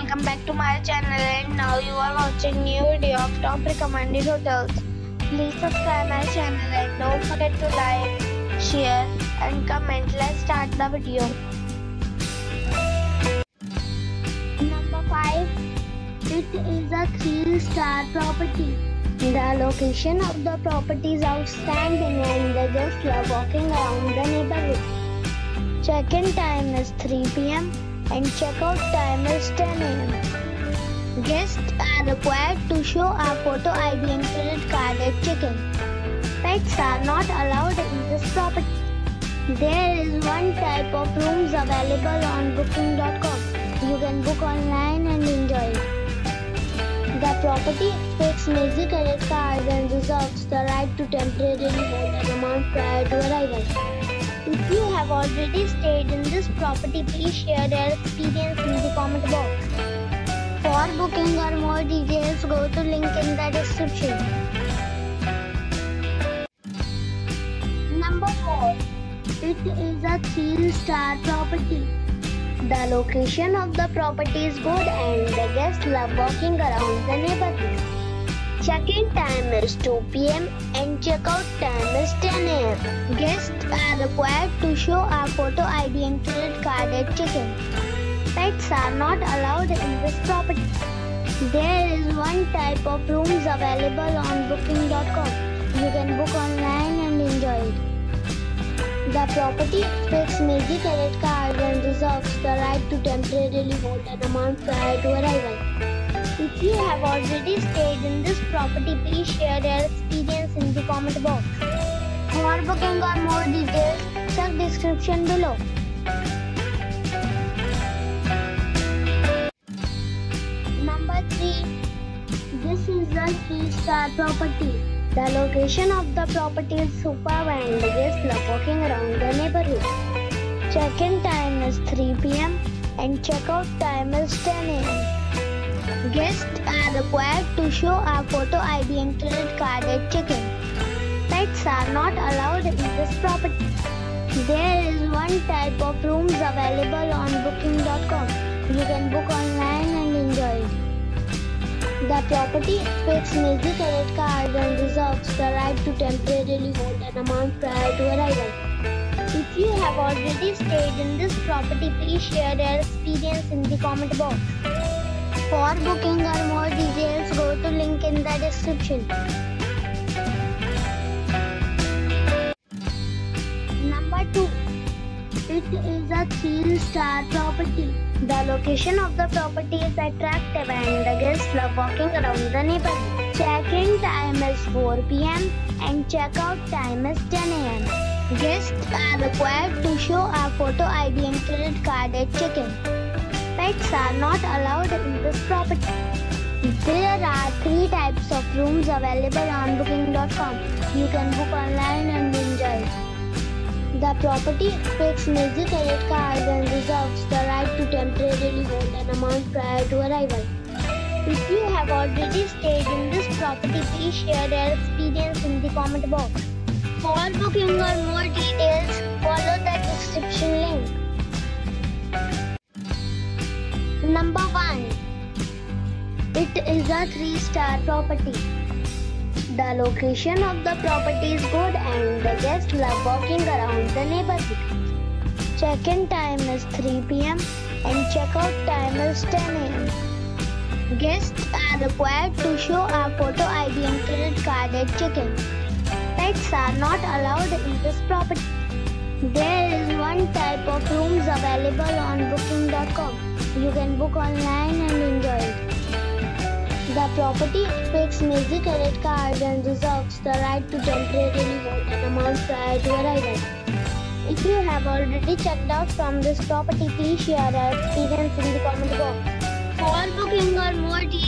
welcome back to my channel, and now you are watching new video of top recommended hotels. Please subscribe my channel and don't forget to like, share and comment. Let's start the video. Number 5. It is a 3-star property. The location of the property is outstanding and the guests love walking around the neighborhood. Check-in time is 3 p.m. and check-out time is 10 a.m. Guests are required to show a photo ID and credit card at check-in. Pets are not allowed in this property. There is one type of rooms available on booking.com. You can book online and enjoy it. The property expects major credit cards and reserves the right to temporarily hold an amount prior to arrival. If you have already stayed in this property, please share your experience in the comment box. For booking or more details, go to link in the description. Number 4. It is a 3-star property. The location of the property is good and the guests love walking around the neighborhood. Check-in time is 2 p.m. and check-out time is 10 a.m. Guests are required to show a photo ID and credit card at check-in. Pets are not allowed in this property. There is one type of rooms available on booking.com. You can book online and enjoy it. The property expects major credit cards and reserves the right to temporarily hold an amount prior to arrival. If you have already stayed in this property, please share your experience in the comment box. For booking or more details, check description below. Number 3. This is a 3-star property. The location of the property is superb and the guests love walking around the neighborhood. Check-in time is 3 p.m. and check-out time is 10 a.m. Guests are required to show a photo ID and credit card at check-in. Pets are not allowed in this property. There is one type of rooms available on booking.com. You can book online and enjoy it. The property expects major credit cards and reserves the right to temporarily hold an amount prior to arrival. If you have already stayed in this property, please share your experience in the comment box. For booking or more details, go to link in the description. Number 2. It is a 3-star property. The location of the property is attractive and the guests love walking around the neighborhood. Check-in time is 4 p.m. and check-out time is 10 a.m. Guests are required to show a photo ID and credit card at check-in. Pets are not allowed in this property. There are 3 types of rooms available on booking.com. You can book online and enjoy it. The property expects major credit cards and reserves the right to temporarily hold an amount prior to arrival. If you have already stayed in this property, please share your experience in the comment box. For booking or more details, follow the description link. Number 1. It is a 3-star property. The location of the property is good and the guests love walking around the neighborhood. Check-in time is 3 p.m. and check-out time is 10 a.m. Guests are required to show a photo ID and credit card at check-in. Pets are not allowed in this property. There is one type of rooms available on booking.com. You can book online and enjoy it. The property expects major credit cards and reserves the right to temporarily hold an amount prior to arrival. If you have already checked out from this property, please share your experience in the comment box. For booking or more details,